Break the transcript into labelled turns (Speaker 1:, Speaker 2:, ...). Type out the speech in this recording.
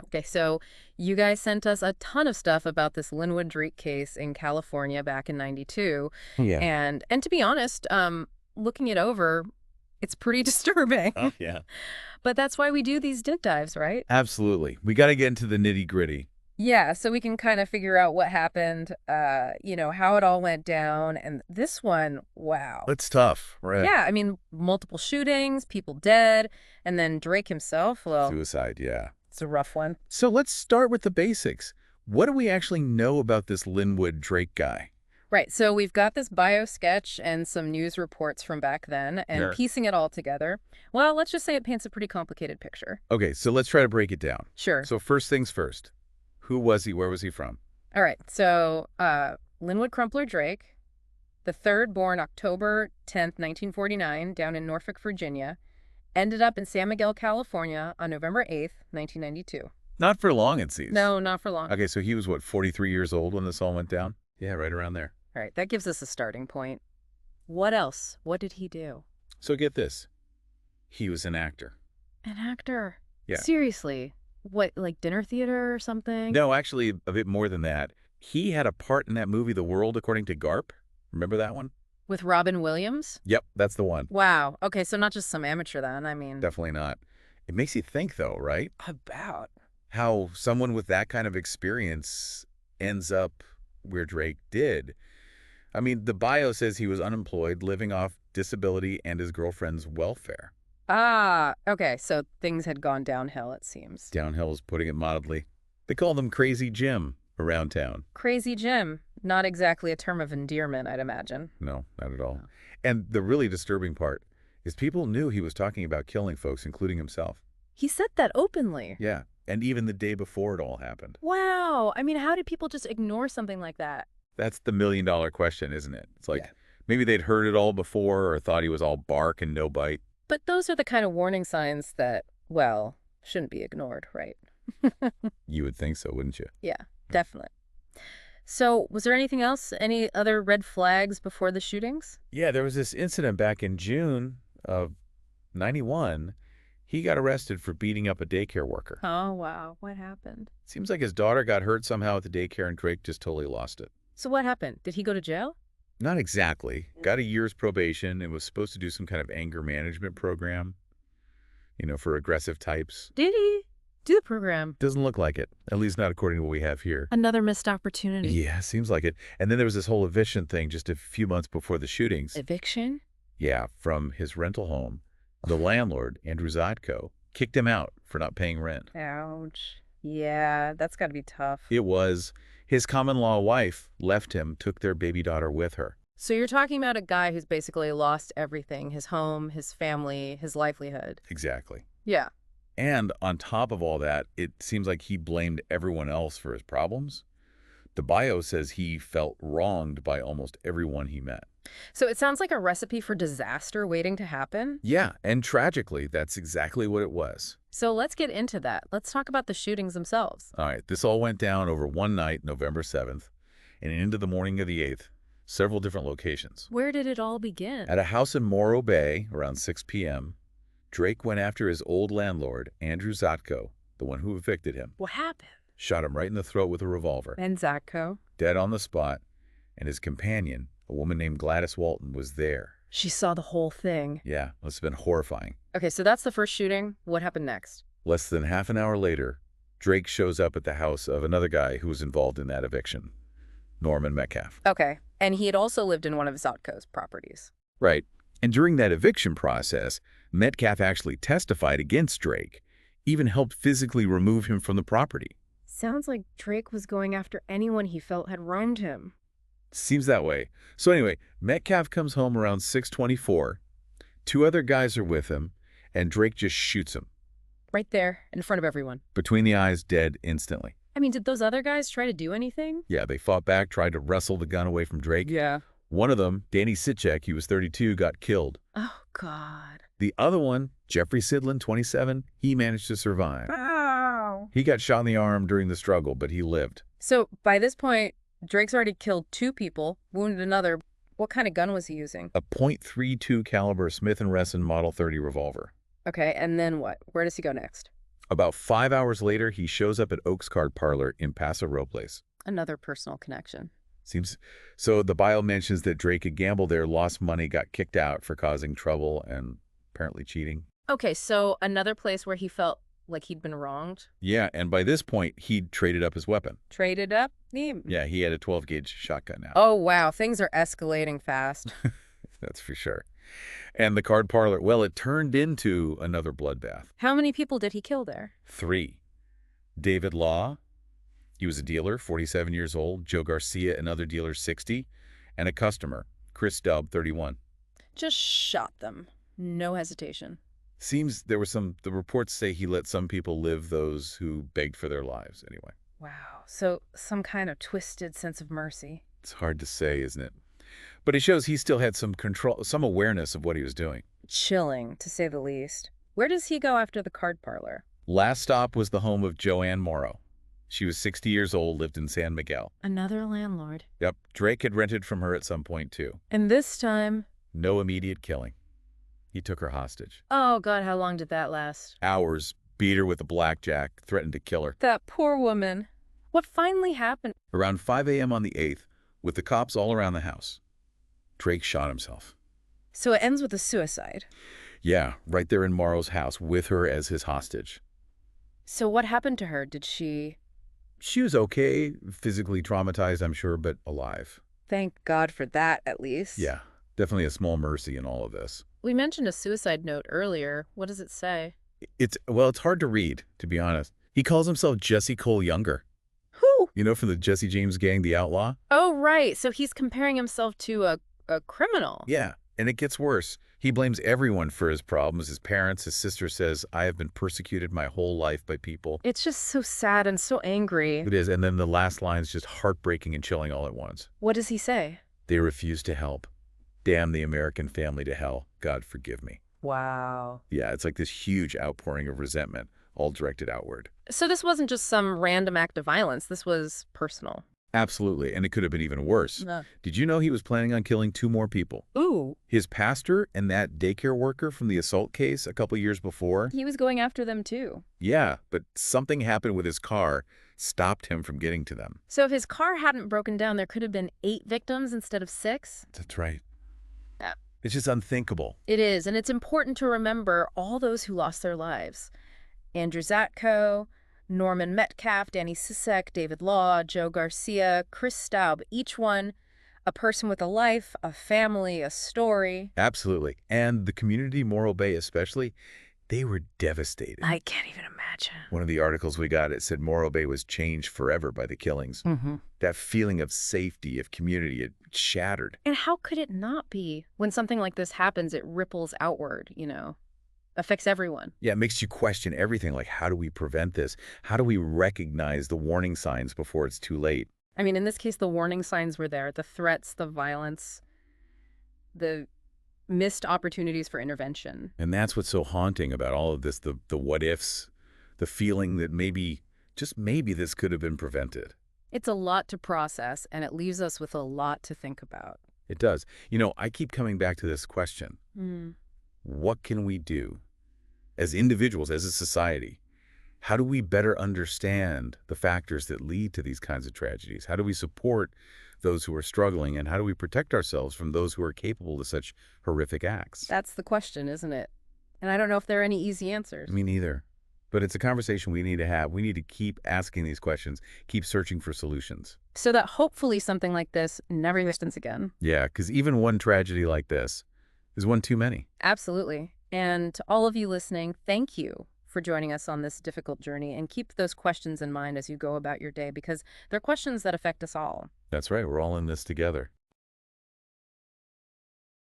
Speaker 1: Okay, so you guys sent us a ton of stuff about this Lynwood Drake case in California back in '92,
Speaker 2: Yeah.
Speaker 1: and to be honest, looking it over, it's pretty disturbing.
Speaker 2: Oh, yeah.
Speaker 1: But that's why we do these dig dives, right?
Speaker 2: Absolutely. We got to get into the nitty-gritty.
Speaker 1: Yeah, so we can kind of figure out what happened, how it all went down, and this one, wow.
Speaker 2: It's tough, right?
Speaker 1: Yeah, I mean, multiple shootings, people dead, and then Drake himself, well,
Speaker 2: Suicide, yeah.
Speaker 1: it's a rough one.
Speaker 2: So let's start with the basics. What do we actually know about this Lynwood Drake guy?
Speaker 1: Right, so we've got this bio sketch and some news reports from back then, and
Speaker 2: Sure.
Speaker 1: piecing it all together, well, let's just say it paints a pretty complicated picture.
Speaker 2: Okay, so let's try to break it down.
Speaker 1: Sure.
Speaker 2: So first things first. Who was he? Where was he from?
Speaker 1: All right, so Lynwood Crumpler Drake, the third born October 10th, 1949, down in Norfolk, Virginia, ended up in San Miguel, California on November 8th, 1992.
Speaker 2: Not for long, it seems.
Speaker 1: No, not for long.
Speaker 2: Okay, so he was, what, 43 years old when this all went down? Yeah, right around there.
Speaker 1: All right, that gives us a starting point. What else? What did he do?
Speaker 2: So get this. He was an actor.
Speaker 1: An actor?
Speaker 2: Yeah.
Speaker 1: Seriously? What, like dinner theater or something?
Speaker 2: No, actually, a bit more than that. He had a part in that movie, The World According to Garp. Remember that one?
Speaker 1: With Robin Williams?
Speaker 2: Yep, that's the one.
Speaker 1: Wow. Okay, so not just some amateur then. I mean,
Speaker 2: Definitely not. It makes you think, though, right?
Speaker 1: about.
Speaker 2: How someone with that kind of experience ends up where Drake did. I mean, the bio says he was unemployed, living off disability and his girlfriend's welfare.
Speaker 1: Ah, okay, so things had gone downhill, it seems.
Speaker 2: Downhill is putting it mildly. They called him Crazy Jim around town.
Speaker 1: Crazy Jim. Not exactly a term of endearment, I'd imagine.
Speaker 2: No, not at all. And the really disturbing part is people knew he was talking about killing folks, including himself.
Speaker 1: He said that openly.
Speaker 2: Yeah, and even the day before it all happened.
Speaker 1: Wow. I mean, how did people just ignore something like that?
Speaker 2: That's the million-dollar question, isn't it? It's like
Speaker 1: Yeah.
Speaker 2: maybe they'd heard it all before or thought he was all bark and no bite.
Speaker 1: But those are the kind of warning signs that, well, shouldn't be ignored, right?
Speaker 2: You would think so, wouldn't you?
Speaker 1: Yeah, definitely. So, was there anything else? Any other red flags before the shootings?
Speaker 2: Yeah, there was this incident back in June of '91. He got arrested for beating up a daycare worker.
Speaker 1: Oh, wow. What happened?
Speaker 2: Seems like his daughter got hurt somehow at the daycare and Drake just totally lost it.
Speaker 1: So what happened? Did he go to jail?
Speaker 2: Not exactly. Got a year's probation and was supposed to do some kind of anger management program, for aggressive types.
Speaker 1: Did he? Do the program.
Speaker 2: Doesn't look like it, at least not according to what we have here.
Speaker 1: Another missed opportunity.
Speaker 2: Yeah, seems like it. And then there was this whole eviction thing just a few months before the shootings.
Speaker 1: Eviction?
Speaker 2: Yeah, from his rental home. The landlord, Andrew Zotko, kicked him out for not paying rent.
Speaker 1: Ouch. Yeah, that's got to be tough.
Speaker 2: It was. His common-law wife left him, took their baby daughter with her.
Speaker 1: So you're talking about a guy who's basically lost everything, his home, his family, his livelihood.
Speaker 2: Exactly.
Speaker 1: Yeah.
Speaker 2: And on top of all that, it seems like he blamed everyone else for his problems. The bio says he felt wronged by almost everyone he met.
Speaker 1: So it sounds like a recipe for disaster waiting to happen.
Speaker 2: Yeah, and tragically, that's exactly what it was.
Speaker 1: So let's get into that. Let's talk about the shootings themselves.
Speaker 2: All right, this all went down over one night, November 7th, and into the morning of the 8th, several different locations.
Speaker 1: Where did it all begin?
Speaker 2: At a house in Morro Bay, around 6 p.m., Drake went after his old landlord, Andrew Zotko, the one who evicted him.
Speaker 1: What happened?
Speaker 2: Shot him right in the throat with a revolver.
Speaker 1: Ben Zatko.
Speaker 2: Dead on the spot, and his companion, a woman named Gladys Walton, was there.
Speaker 1: She saw the whole thing.
Speaker 2: Yeah, must have been horrifying.
Speaker 1: Okay, so that's the first shooting. What happened next?
Speaker 2: Less than half an hour later, Drake shows up at the house of another guy who was involved in that eviction, Norman Metcalf.
Speaker 1: Okay, and he had also lived in one of Zatko's properties.
Speaker 2: Right. And during that eviction process, Metcalf actually testified against Drake, even helped physically remove him from the property.
Speaker 1: Sounds like Drake was going after anyone he felt had wronged him.
Speaker 2: Seems that way. So anyway, Metcalf comes home around 6:24. Two other guys are with him, and Drake just shoots him.
Speaker 1: Right there, in front of everyone.
Speaker 2: Between the eyes, dead instantly.
Speaker 1: I mean, did those other guys try to do anything?
Speaker 2: Yeah, they fought back, tried to wrestle the gun away from Drake.
Speaker 1: Yeah.
Speaker 2: One of them, Danny Sitchek, he was 32, got killed.
Speaker 1: Oh, God.
Speaker 2: The other one, Jeffrey Sidlin, 27, he managed to survive.
Speaker 1: Wow.
Speaker 2: He got shot in the arm during the struggle, but he lived.
Speaker 1: So, by this point, Drake's already killed 2 people, wounded another. What kind of gun was he using?
Speaker 2: A .32 caliber Smith & Wesson Model 30 revolver.
Speaker 1: Okay, and then what? Where does he go next?
Speaker 2: About 5 hours later, he shows up at Oak's Card Parlor in Paso Robles.
Speaker 1: Another personal connection.
Speaker 2: Seems so. The bio mentions that Drake had gambled there, lost money, got kicked out for causing trouble and apparently cheating.
Speaker 1: Okay, so another place where he felt like he'd been wronged.
Speaker 2: Yeah, and by this point, he'd traded up his weapon.
Speaker 1: Traded up?
Speaker 2: Yeah, he had a 12-gauge shotgun now.
Speaker 1: Oh, wow. Things are escalating fast.
Speaker 2: That's for sure. And the card parlor, well, it turned into another bloodbath.
Speaker 1: How many people did he kill there?
Speaker 2: 3. David Law, he was a dealer, 47 years old. Joe Garcia, another dealer, 60. And a customer, Chris Stubb, 31.
Speaker 1: Just shot them. No hesitation.
Speaker 2: Seems there was the reports say he let some people live, those who begged for their lives anyway.
Speaker 1: Wow. So some kind of twisted sense of mercy.
Speaker 2: It's hard to say, isn't it? But it shows he still had some control, some awareness of what he was doing.
Speaker 1: Chilling, to say the least. Where does he go after the card parlor?
Speaker 2: Last stop was the home of Joanne Morrow. She was 60 years old, lived in San Miguel.
Speaker 1: Another landlord.
Speaker 2: Yep, Drake had rented from her at some point, too.
Speaker 1: And this time...
Speaker 2: No immediate killing. He took her hostage.
Speaker 1: Oh, God, how long did that last?
Speaker 2: Hours, beat her with a blackjack, threatened to kill her.
Speaker 1: That poor woman. What finally happened?
Speaker 2: Around 5 a.m. on the 8th, with the cops all around the house, Drake shot himself.
Speaker 1: So it ends with a suicide.
Speaker 2: Yeah, right there in Morrow's house, with her as his hostage.
Speaker 1: So what happened to her? Did she...
Speaker 2: She was okay, physically traumatized, I'm sure, but alive.
Speaker 1: Thank God for that, at least.
Speaker 2: Yeah, definitely a small mercy in all of this.
Speaker 1: We mentioned a suicide note earlier. What does it say?
Speaker 2: It's hard to read, to be honest. He calls himself Jesse Cole Younger.
Speaker 1: Who?
Speaker 2: You know, from the Jesse James Gang, the outlaw?
Speaker 1: Oh, right. So he's comparing himself to a criminal.
Speaker 2: Yeah, and it gets worse. He blames everyone for his problems. His parents, his sister says, I have been persecuted my whole life by people.
Speaker 1: It's just so sad and so angry.
Speaker 2: It is, and then the last line's just heartbreaking and chilling all at once.
Speaker 1: What does he say?
Speaker 2: They refuse to help. Damn the American family to hell. God forgive me.
Speaker 1: Wow.
Speaker 2: Yeah, it's like this huge outpouring of resentment, all directed outward.
Speaker 1: So this wasn't just some random act of violence. This was personal.
Speaker 2: Absolutely, and it could have been even worse.
Speaker 1: No.
Speaker 2: Did you know he was planning on killing 2 more people?
Speaker 1: Ooh.
Speaker 2: His pastor and that daycare worker from the assault case a couple years before?
Speaker 1: He was going after them too.
Speaker 2: Yeah, but something happened with his car, stopped him from getting to them.
Speaker 1: So if his car hadn't broken down, there could have been 8 victims instead of 6?
Speaker 2: That's right.
Speaker 1: Yeah.
Speaker 2: It's just unthinkable.
Speaker 1: It is, and it's important to remember all those who lost their lives. Andrew Zatko, Norman Metcalf, Danny Sisek, David Law, Joe Garcia, Chris Staub, each one a person with a life, a family, a story.
Speaker 2: Absolutely. And the community, Morro Bay especially, they were devastated.
Speaker 1: I can't even imagine.
Speaker 2: One of the articles we got, it said Morro Bay was changed forever by the killings.
Speaker 1: Mm-hmm.
Speaker 2: That feeling of safety, of community, it shattered.
Speaker 1: And how could it not be? When something like this happens, it ripples outward, affects everyone.
Speaker 2: Yeah, it makes you question everything, like how do we prevent this? How do we recognize the warning signs before it's too late?
Speaker 1: I mean, in this case, the warning signs were there, the threats, the violence, the missed opportunities for intervention.
Speaker 2: And that's what's so haunting about all of this, the what ifs, the feeling that maybe, just maybe this could have been prevented.
Speaker 1: It's a lot to process, and it leaves us with a lot to think about.
Speaker 2: It does. I keep coming back to this question. What can we do as individuals, as a society? How do we better understand the factors that lead to these kinds of tragedies? How do we support those who are struggling, and how do we protect ourselves from those who are capable of such horrific acts?
Speaker 1: That's the question, isn't it? And I don't know if there are any easy answers.
Speaker 2: Me neither. But it's a conversation we need to have. We need to keep asking these questions, keep searching for solutions.
Speaker 1: So that hopefully something like this never happens again.
Speaker 2: Yeah, because even one tragedy like this is one too many.
Speaker 1: Absolutely. And to all of you listening, thank you for joining us on this difficult journey, and keep those questions in mind as you go about your day, because they're questions that affect us all.
Speaker 2: That's right. We're all in this together.